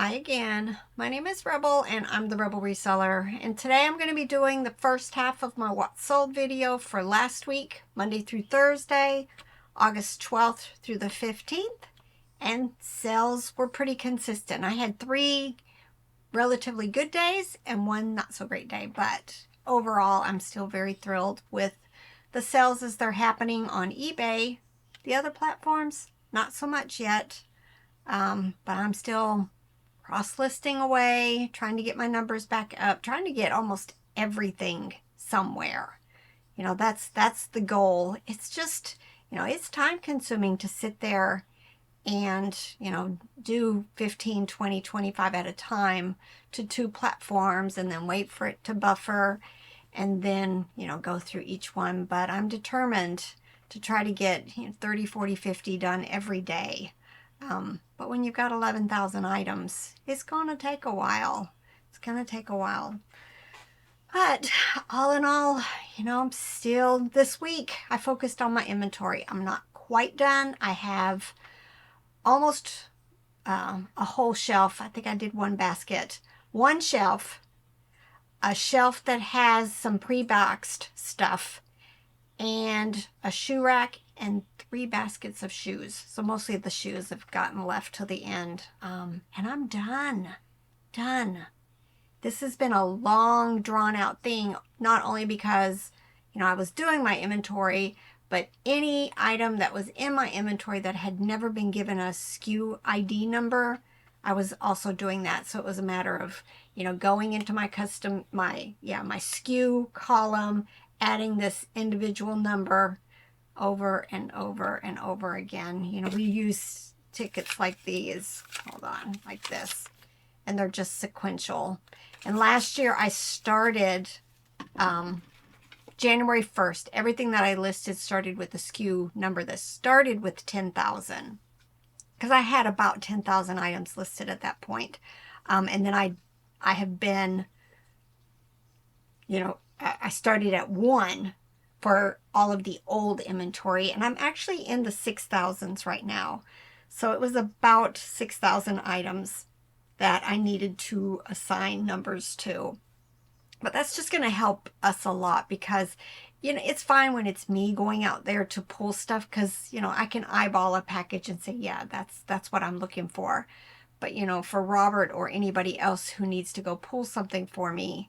Hi again. My name is Rebel and I'm the Rebel Reseller, and today I'm going to be doing the first half of my What Sold video for last week, Monday through Thursday, August 12th through the 15th, and sales were pretty consistent. I had 3 relatively good days and 1 not so great day, but overall I'm still very thrilled with the sales as they're happening on eBay. The other platforms, not so much yet, but I'm still cross-listing away, trying to get my numbers back up, trying to get almost everything somewhere. You know, that's the goal. It's just, you know, it's time consuming to sit there and, you know, do 15, 20, 25 at a time to 2 platforms and then wait for it to buffer and then, you know, go through each one. But I'm determined to try to get 30, 40, 50 done every day. But when you've got 11,000 items, it's going to take a while. It's going to take a while. But all in all, you know, I'm still, this week, I focused on my inventory. I'm not quite done. I have almost a whole shelf. I think I did 1 basket. 1 shelf. A shelf that has some pre-boxed stuff. And a shoe rack and 3 baskets of shoes. So mostly the shoes have gotten left till the end. And I'm done. This has been a long drawn out thing, not only because, you know, I was doing my inventory, but any item that was in my inventory that had never been given a SKU ID number, I was also doing that. So it was a matter of, you know, going into my my SKU column, adding this individual number over and over and over again. You know, we use tickets like these, hold on, like this, and they're just sequential. And last year I started January 1st. Everything that I listed started with the SKU number that started with 10,000, because I had about 10,000 items listed at that point. And then I have been, you know, I started at 1 for all of the old inventory, and I'm actually in the 6,000s right now. So it was about 6,000 items that I needed to assign numbers to. But that's just going to help us a lot, because, you know, it's fine when it's me going out there to pull stuff, because, you know, I can eyeball a package and say, yeah, that's what I'm looking for. But, you know, for Robert or anybody else who needs to go pull something for me,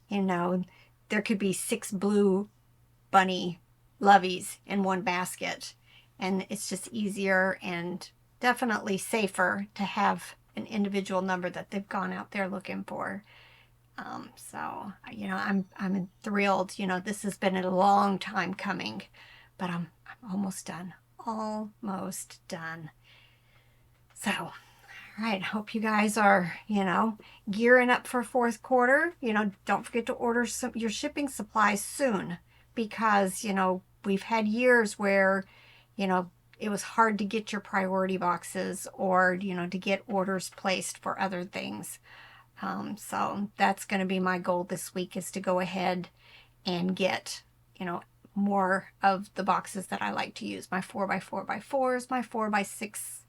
you know, there could be 6 blue bunny loveys in 1 basket. And it's just easier and definitely safer to have an individual number that they've gone out there looking for. So, you know, I'm thrilled. You know, this has been a long time coming, but I'm almost done. Almost done. So, all right, hope you guys are, you know, gearing up for 4th quarter. You know, don't forget to order your shipping supplies soon, because, you know, we've had years where, you know, it was hard to get your priority boxes or, you know, to get orders placed for other things. So that's going to be my goal this week, is to go ahead and get, you know, more of the boxes that I like to use. My 4x4x4s, my 4x6x6,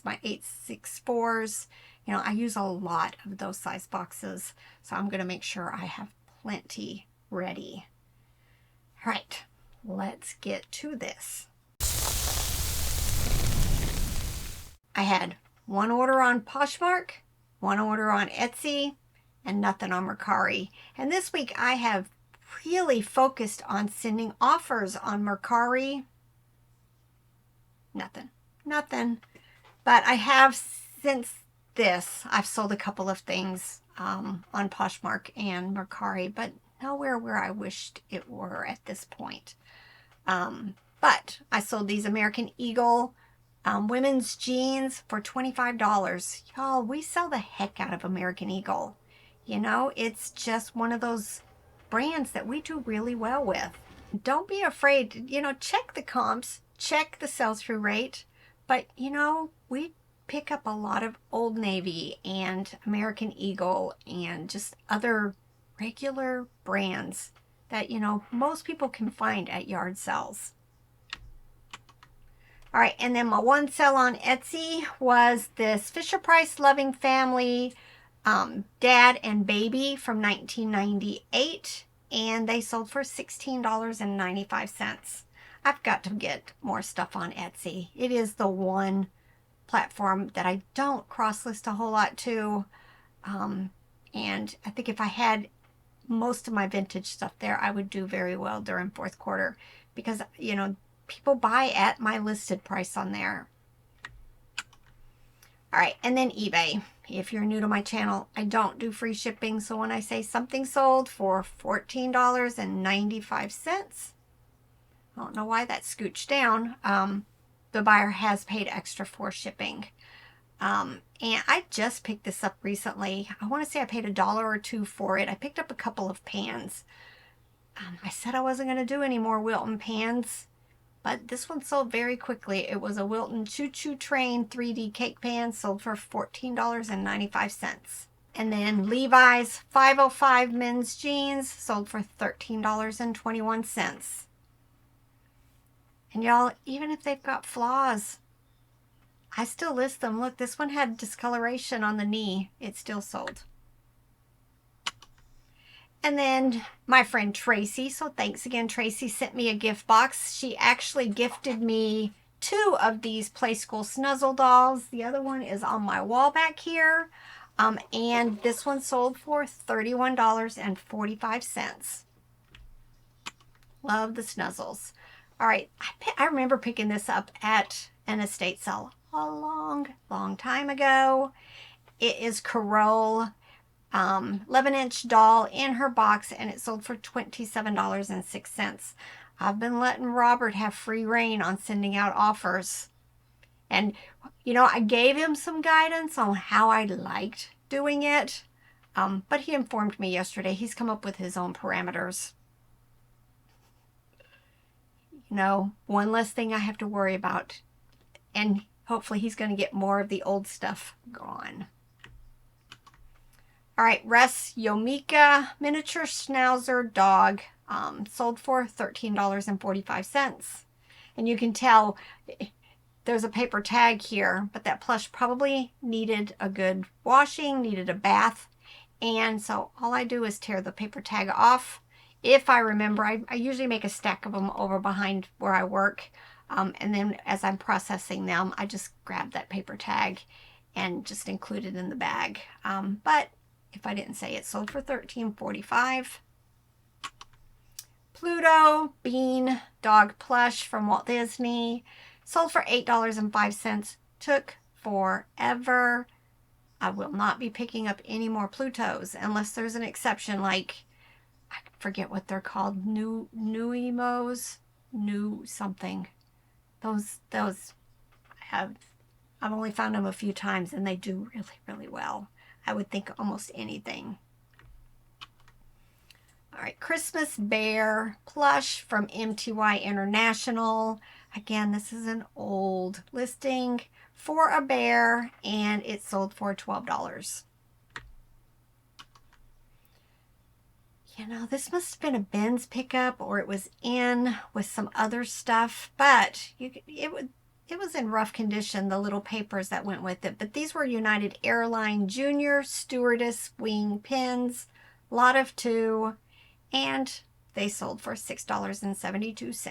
my 8x6x4s. You know, I use a lot of those size boxes. So I'm going to make sure I have plenty ready. All right, let's get to this. I had 1 order on Poshmark, 1 order on Etsy, and nothing on Mercari. And this week I have really focused on sending offers on Mercari. Nothing. But I have, since this, I've sold a couple of things on Poshmark and Mercari, but nowhere where I wished it were at this point. But I sold these American Eagle women's jeans for $25. Y'all, we sell the heck out of American Eagle. You know, it's just one of those brands that we do really well with. Don't be afraid, you know, check the comps, check the sell-through rate. But, you know, we pick up a lot of Old Navy and American Eagle and just other regular brands that, you know, most people can find at yard sales. All right, and then my one sale on Etsy was this Fisher-Price Loving Family Dad and Baby from 1998, and they sold for $16.95. I've got to get more stuff on Etsy. It is the one platform that I don't cross-list a whole lot to, and I think if I had most of my vintage stuff there, I would do very well during fourth quarter because, you know, people buy at my listed price on there. All right, and then eBay. If you're new to my channel, I don't do free shipping, so when I say something sold for $14.95, I don't know why that scooched down. The buyer has paid extra for shipping. And I just picked this up recently. I want to say I paid $1 or $2 for it. I picked up a couple of pans. I said I wasn't going to do any more Wilton pans, but this one sold very quickly. It was a Wilton Choo Choo Train 3D cake pan, sold for $14.95. And then Levi's 505 men's jeans sold for $13.21. And y'all, even if they've got flaws, I still list them. Look, this one had discoloration on the knee. It still sold. And then my friend Tracy, so thanks again, Tracy, sent me a gift box. She actually gifted me 2 of these Play School Snuzzle dolls. The other one is on my wall back here. And this one sold for $31.45. Love the Snuzzles. All right, I remember picking this up at an estate sale a long time ago. It is Carole 11-inch doll in her box, and it sold for $27.06. I've been letting Robert have free reign on sending out offers. And, you know, I gave him some guidance on how I liked doing it. But he informed me yesterday he's come up with his own parameters. You know, one less thing I have to worry about. And hopefully he's going to get more of the old stuff gone. All right, Russ Yomika miniature schnauzer dog sold for $13.45. And you can tell there's a paper tag here, but that plush probably needed a good washing, needed a bath. And so all I do is tear the paper tag off. If I remember, I usually make a stack of them over behind where I work. And then as I'm processing them, I just grab that paper tag and just include it in the bag. But if I didn't say it, sold for $13.45. Pluto Bean dog plush from Walt Disney sold for $8.05. Took forever. I will not be picking up any more Plutos unless there's an exception, like I forget what they're called, new something. Those I've only found them a few times, and they do really well. I would think almost anything. All right, Christmas Bear plush from MTY International. Again, this is an old listing for a bear, and it sold for $12. You know, this must have been a Ben's pickup, or it was in with some other stuff, but it was in rough condition, the little papers that went with it. But these were United Airline Junior Stewardess Wing pins, lot of 2, and they sold for $6.72.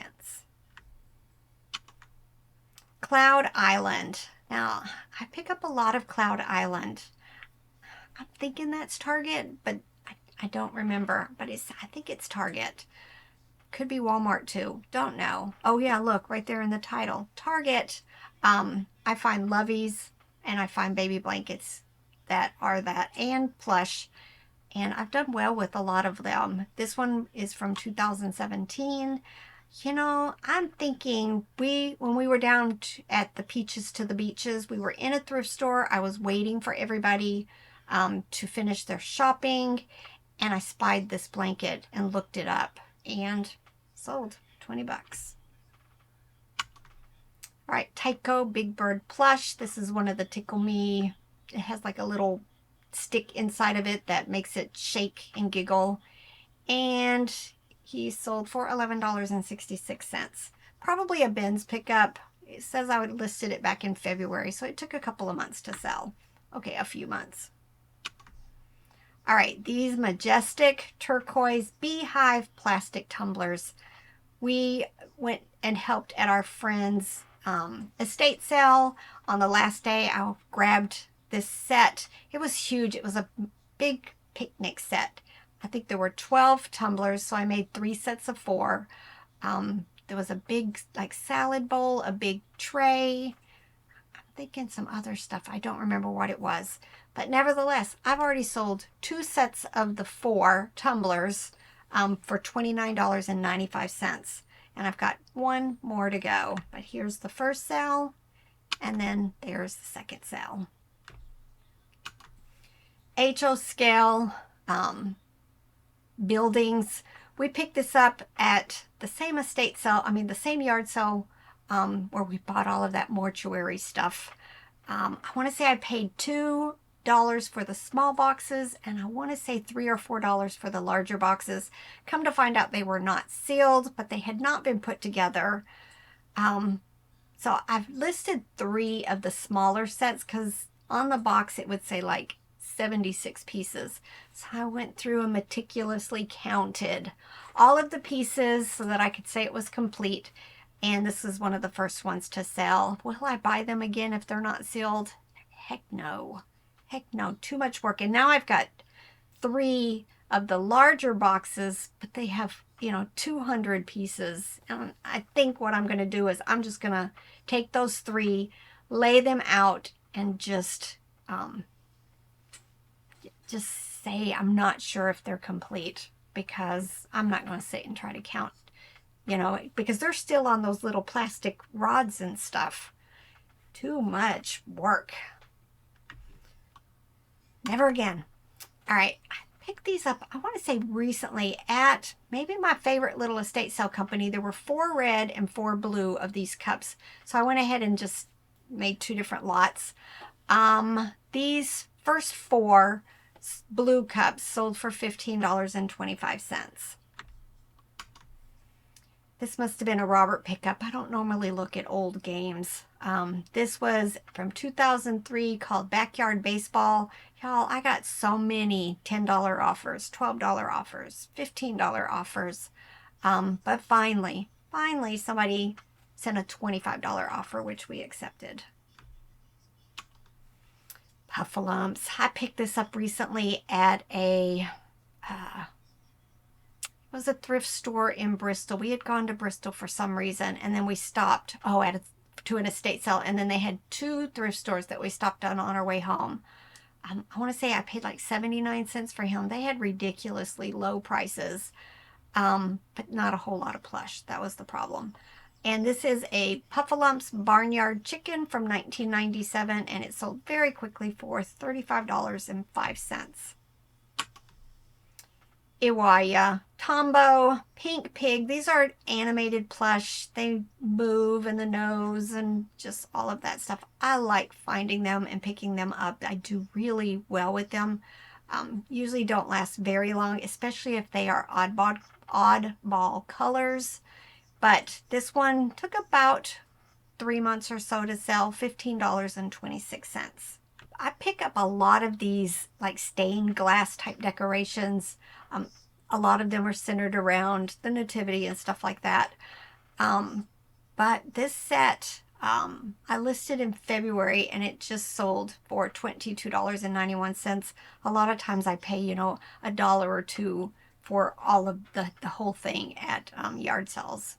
Cloud Island. Now, I pick up a lot of Cloud Island. I'm thinking that's Target, but I don't remember. But I think it's Target. Could be Walmart too. Don't know. Oh yeah, look, right there in the title. Target. I find loveys and I find baby blankets that are that, and plush. And I've done well with a lot of them. This one is from 2017. You know, I'm thinking when we were down at the Peaches to the Beaches, we were in a thrift store. I was waiting for everybody to finish their shopping, and I spied this blanket and looked it up, and sold $20. All right, Tyco Big Bird plush. This is one of the Tickle Me. It has like a little stick inside of it that makes it shake and giggle, and he sold for $11.66. Probably a Ben's pickup. it says I would listed it back in February, so it took a couple of months to sell. Okay, a few months. All right, these majestic turquoise beehive plastic tumblers. We went and helped at our friend's estate sale. On the last day, I grabbed this set. It was huge. It was a big picnic set. I think there were 12 tumblers, so I made 3 sets of 4. There was a big like salad bowl, a big tray. I'm thinking some other stuff. I don't remember what it was. But nevertheless, I've already sold 2 sets of the 4 tumblers for $29.95. And I've got 1 more to go. But here's the first sale, and then there's the second sale. HO scale buildings. We picked this up at the same estate sale, the same yard sale where we bought all of that mortuary stuff. I want to say I paid $2 for the small boxes, and I want to say $3 or $4 for the larger boxes. Come to find out they were not sealed, but they had not been put together. So I've listed 3 of the smaller sets because on the box it would say like 76 pieces. So I went through and meticulously counted all of the pieces so that I could say it was complete. And this is one of the first ones to sell. Will I buy them again if they're not sealed? Heck no. Heck no. Too much work. And now I've got 3 of the larger boxes, but they have, 200 pieces. And I think what I'm going to do is I'm just going to take those 3, lay them out, and just say I'm not sure if they're complete, because I'm not going to sit and try to count, because they're still on those little plastic rods and stuff. Too much work. Never again. All right, I picked these up, I want to say recently, at maybe my favorite little estate sale company. There were 4 red and 4 blue of these cups. So I went ahead and just made 2 different lots. These first 4 blue cups sold for $15.25. This must have been a Robert pickup. I don't normally look at old games. This was from 2003, called Backyard Baseball. Y'all, I got so many $10 offers, $12 offers, $15 offers. But finally somebody sent a $25 offer, which we accepted. Puffalumps. I picked this up recently at it was a thrift store in Bristol. We had gone to Bristol for some reason, and then we stopped to an estate sale, and then they had 2 thrift stores that we stopped on our way home. I want to say I paid like 79 cents for him. They had ridiculously low prices, but not a whole lot of plush. That was the problem. And this is a Puffalumps Barnyard Chicken from 1997, and it sold very quickly for $35.05. Iwaya, Tombo, Pink Pig. These are animated plush. They move in the nose and just all of that stuff. I like finding them and picking them up. I do really well with them. Usually don't last very long, especially if they are oddball colors. But this one took about 3 months or so to sell, $15.26. I pick up a lot of these like stained glass type decorations. A lot of them are centered around the Nativity and stuff like that. But this set, I listed in February, and it just sold for $22.91. A lot of times I pay, $1 or $2 for all of the whole thing at yard sales.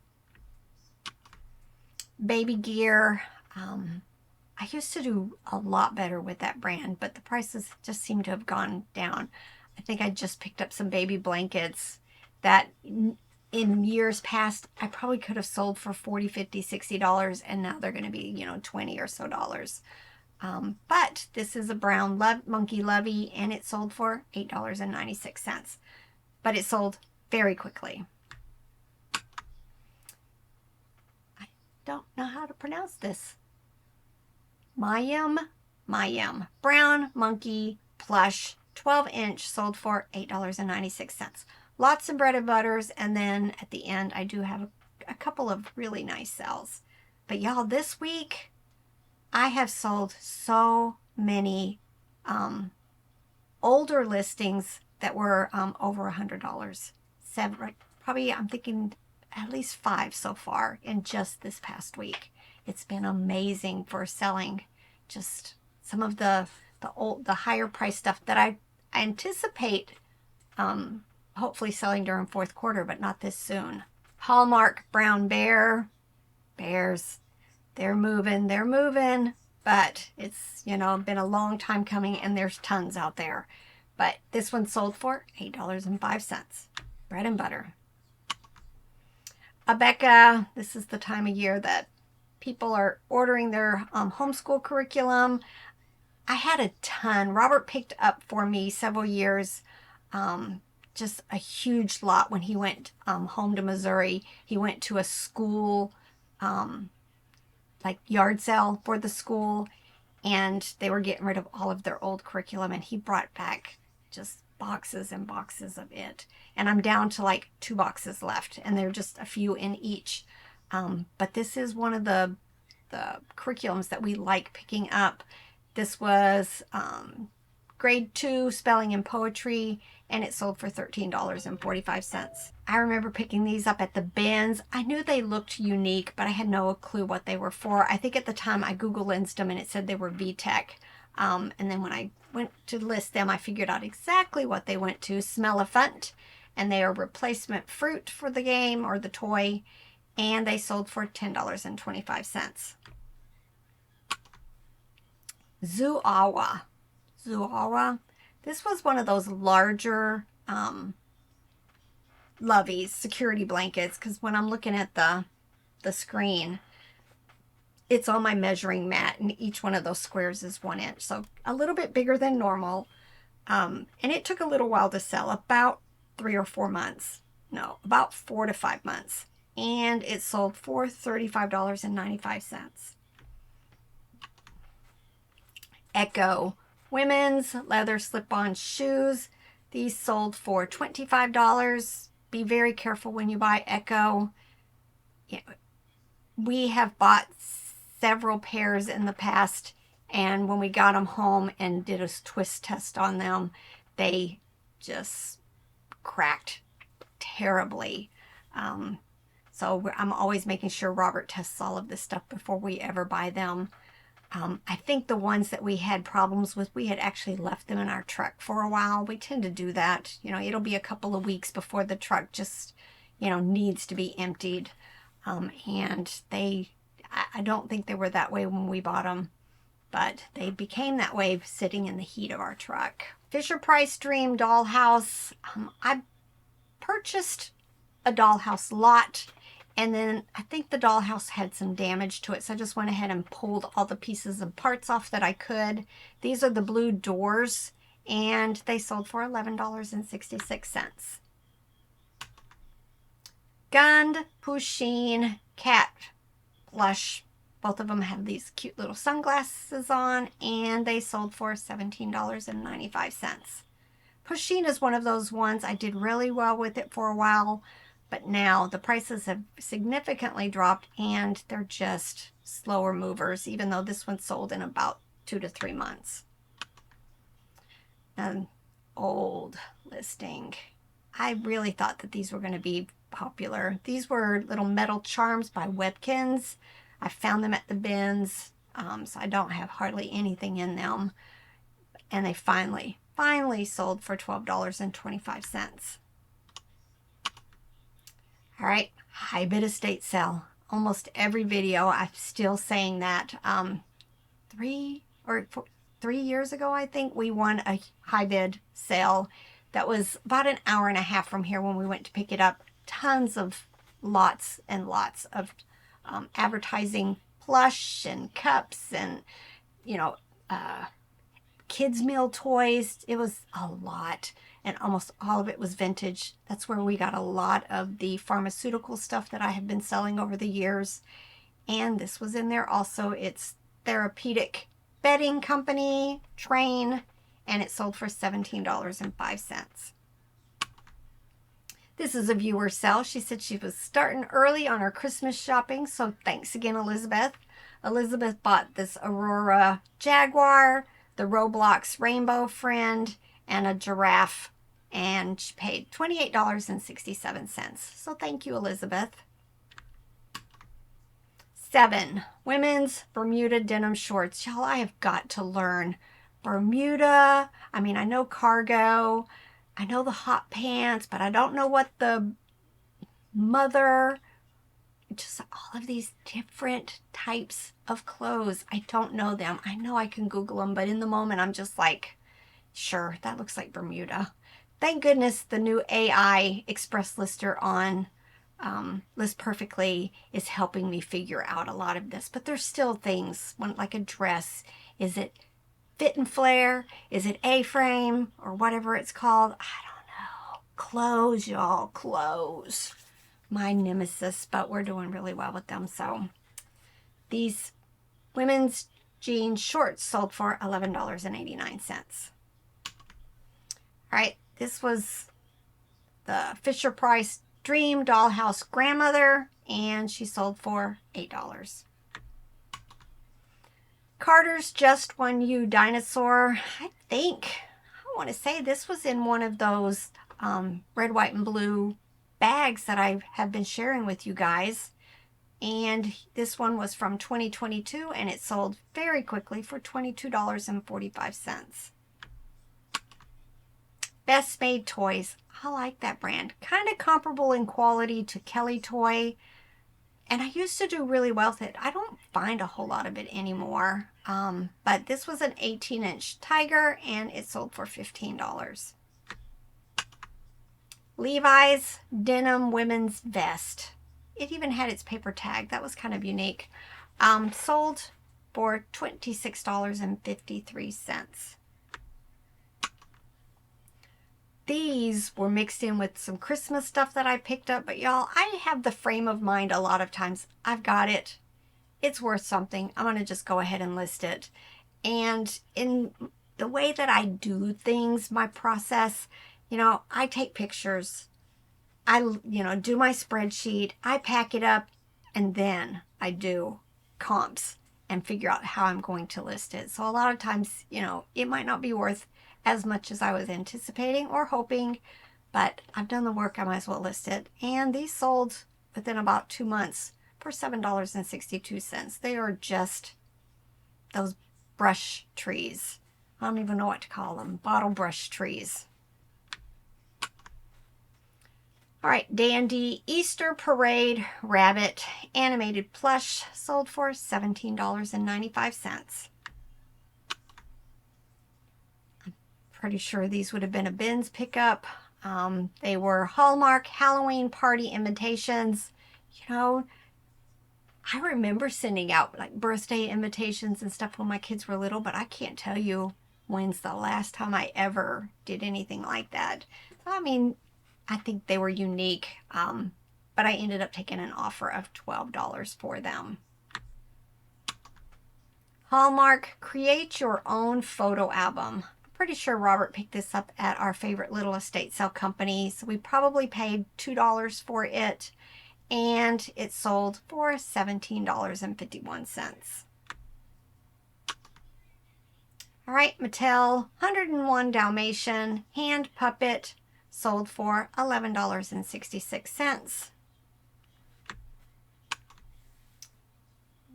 Baby gear. I used to do a lot better with that brand, but the prices just seem to have gone down. I think I just picked up some baby blankets that in years past I probably could have sold for $40, $50, $60, and now they're going to be, $20 or so dollars. But this is a brown monkey lovey, and it sold for $8.96. But it sold very quickly. I don't know how to pronounce this. Mayim, brown monkey plush, 12-inch, sold for $8.96. Lots of bread and butters, and then at the end I do have a couple of really nice sales. But y'all, this week I have sold so many older listings that were over $100. Probably, I'm thinking at least 5 so far in just this past week. It's been amazing for selling just some of the higher price stuff that I anticipate hopefully selling during fourth quarter, but not this soon. Hallmark Brown Bears, they're moving, but it's, you know, been a long time coming, and there's tons out there. But this one sold for $8.05. Bread and butter. Abeka, this is the time of year that people are ordering their homeschool curriculum. I had a ton. Robert picked up for me several years, just a huge lot when he went home to Missouri. He went to a school, like yard sale for the school, and they were getting rid of all of their old curriculum, and he brought back just boxes and boxes of it. And I'm down to like 2 boxes left, and they're just a few in each. But this is one of the curriculums that we like picking up. This was grade 2 spelling and poetry, and it sold for $13.45. I remember picking these up at the bins. I knew they looked unique, but I had no clue what they were for. I think at the time I Google lensed them and it said they were VTEC. And then when I went to list them, I figured out exactly what they went to. Smell-a-Funt, and they are replacement fruit for the game or the toy, and they sold for $10.25. Zuawa. This was one of those larger Loveys, security blankets, because when I'm looking at the screen, it's on my measuring mat, and each one of those squares is 1 inch, so a little bit bigger than normal. And it took a little while to sell, about 3 or 4 months. No, about 4 to 5 months. And it sold for $35.95. Echo women's leather slip-on shoes. These sold for $25. Be very careful when you buy Echo. We have bought several pairs in the past, and when we got them home and did a twist test on them, they just cracked terribly. So I'm always making sure Robert tests all of this stuff before we ever buy them. I think the ones that we had problems with, we had actually left them in our truck for a while. We tend to do that. You know, it'll be a couple of weeks before the truck just, you know, needs to be emptied. And I don't think they were that way when we bought them, but they became that way sitting in the heat of our truck. Fisher-Price Dream Dollhouse. I purchased a Dollhouse lot, and then I think the Dollhouse had some damage to it, so I just went ahead and pulled all the pieces and parts off that I could. These are the blue doors, and they sold for $11.66. Gund Pusheen cat plush. Both of them have these cute little sunglasses on, and they sold for $17.95. Pusheen is one of those ones I did really well with it for a while, but now the prices have significantly dropped, and they're just slower movers, even though this one sold in about 2 to 3 months. An old listing. I really thought that these were going to be popular. These were little metal charms by Webkins. I found them at the bins, so I don't have hardly anything in them. And they finally sold for $12.25. All right, high bid estate sale. Almost every video, I'm still saying that. 3 years ago, I think, we won a high bid sale that was about an hour and a half from here when we went to pick it up. Tons of lots and lots of advertising plush and cups and, you know, kids meal toys. It was a lot, and almost all of it was vintage. That's where we got a lot of the pharmaceutical stuff that I have been selling over the years. And this was in there also. It's Therapeutic Bedding Company, Train, and it sold for $17.05. This is a viewer sell. She said she was starting early on her Christmas shopping, so thanks again, Elizabeth. Elizabeth bought this Aurora Jaguar, the Roblox Rainbow Friend, and a giraffe, and she paid $28.67. So thank you, Elizabeth. 7, women's Bermuda denim shorts. Y'all, I have got to learn Bermuda. I mean, I know cargo, I know the hot pants, but I don't know what the mother, just all of these different types of clothes. I don't know them. I know I can Google them, but in the moment, I'm just like, sure, that looks like Bermuda. Thank goodness the new AI Express Lister on List Perfectly is helping me figure out a lot of this, but there's still things, like a dress. Is it fit and flare? Is it A-frame or whatever it's called? I don't know. Clothes, y'all, clothes. My nemesis, but we're doing really well with them. So these women's jean shorts sold for $11.89. All right, this was the Fisher-Price Dream Dollhouse Grandmother, and she sold for $8. Carter's Just One You Dinosaur. I want to say this was in one of those red, white, and blue bags that I have been sharing with you guys. And this one was from 2022, and it sold very quickly for $22.45. Best Made Toys. I like that brand. Kind of comparable in quality to Kelly Toy. And I used to do really well with it. I don't find a whole lot of it anymore. But this was an 18-inch tiger, and it sold for $15. Levi's Denim Women's Vest. It even had its paper tag. That was kind of unique. Sold for $26.53. These were mixed in with some Christmas stuff that I picked up, but y'all, I have the frame of mind a lot of times. I've got it. It's worth something. I'm going to just go ahead and list it. And in the way that I do things, my process, I take pictures. I, do my spreadsheet. I pack it up, and then I do comps and figure out how I'm going to list it. So a lot of times, it might not be worth as much as I was anticipating or hoping, but I've done the work. I might as well list it. And these sold within about 2 months for $7.62. They are just those brush trees. I don't even know what to call them. Bottle brush trees. All right, Dandy Easter Parade Rabbit Animated Plush sold for $17.95. Pretty sure these would have been a bins pickup. They were Hallmark Halloween party invitations. I remember sending out like birthday invitations and stuff when my kids were little, but I can't tell you when's the last time I ever did anything like that. I mean, I think they were unique, but I ended up taking an offer of $12 for them. Hallmark Create Your Own Photo Album. Pretty sure Robert picked this up at our favorite little estate sale company, so we probably paid $2 for it, and it sold for $17.51. All right, Mattel 101 Dalmatian Hand Puppet sold for $11.66.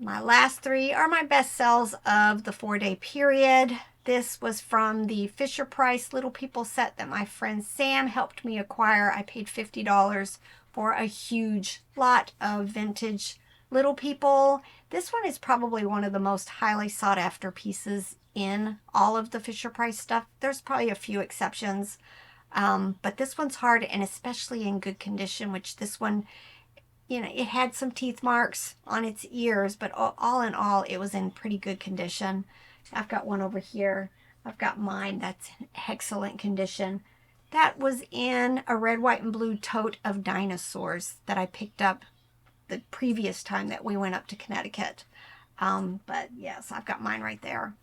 My last 3 are my best sells of the 4-day period. This was from the Fisher-Price Little People set that my friend Sam helped me acquire. I paid $50 for a huge lot of vintage Little People. This one is probably one of the most highly sought after pieces in all of the Fisher-Price stuff. There's probably a few exceptions, but this one's hard, and especially in good condition, which this one, it had some teeth marks on its ears, but all in all, it was in pretty good condition. I've got one over here. I've got mine that's in excellent condition. That was in a red, white, and blue tote of dinosaurs that I picked up the previous time that we went up to Connecticut. But yes, I've got mine right there.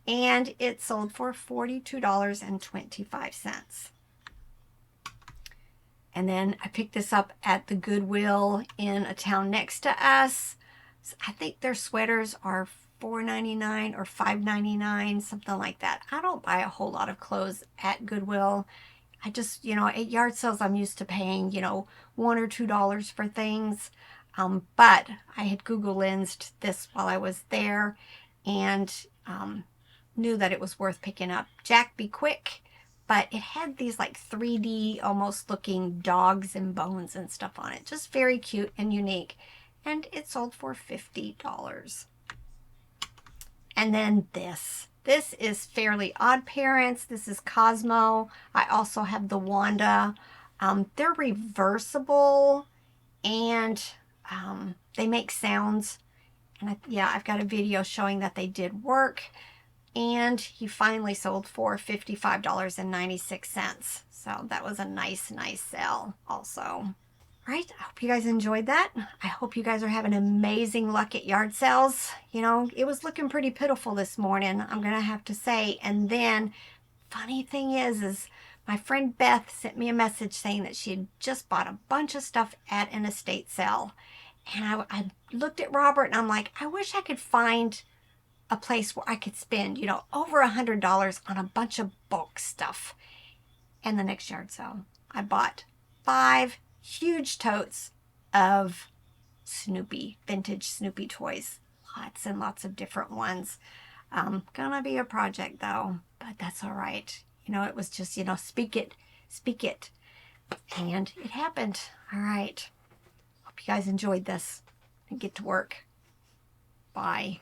And it sold for $42.25. And then I picked this up at the Goodwill in a town next to us. I think their sweaters are $4.99 or $5.99, something like that. I don't buy a whole lot of clothes at Goodwill. I just, at yard sales, I'm used to paying, $1 or $2 for things. But I had Google Lensed this while I was there, and knew that it was worth picking up. Jack Be Quick, but it had these like 3D almost looking dogs and bones and stuff on it. Just very cute and unique. And it sold for $50. And then this. This is Fairly Odd Parents. This is Cosmo. I also have the Wanda. They're reversible, and they make sounds. And I've got a video showing that they did work. And he finally sold for $55.96. So that was a nice sale also. Right, I hope you guys enjoyed that. I hope you guys are having amazing luck at yard sales. It was looking pretty pitiful this morning, I'm going to have to say. And then, funny thing is my friend Beth sent me a message saying that she had just bought a bunch of stuff at an estate sale. And I looked at Robert and I'm like, I wish I could find a place where I could spend, over $100 on a bunch of bulk stuff. And the next yard sale, I bought 5 huge totes of Snoopy, vintage Snoopy toys. Lots and lots of different ones. Gonna be a project though, but that's all right. It was just, speak it. And it happened. All right. Hope you guys enjoyed this and get to work. Bye.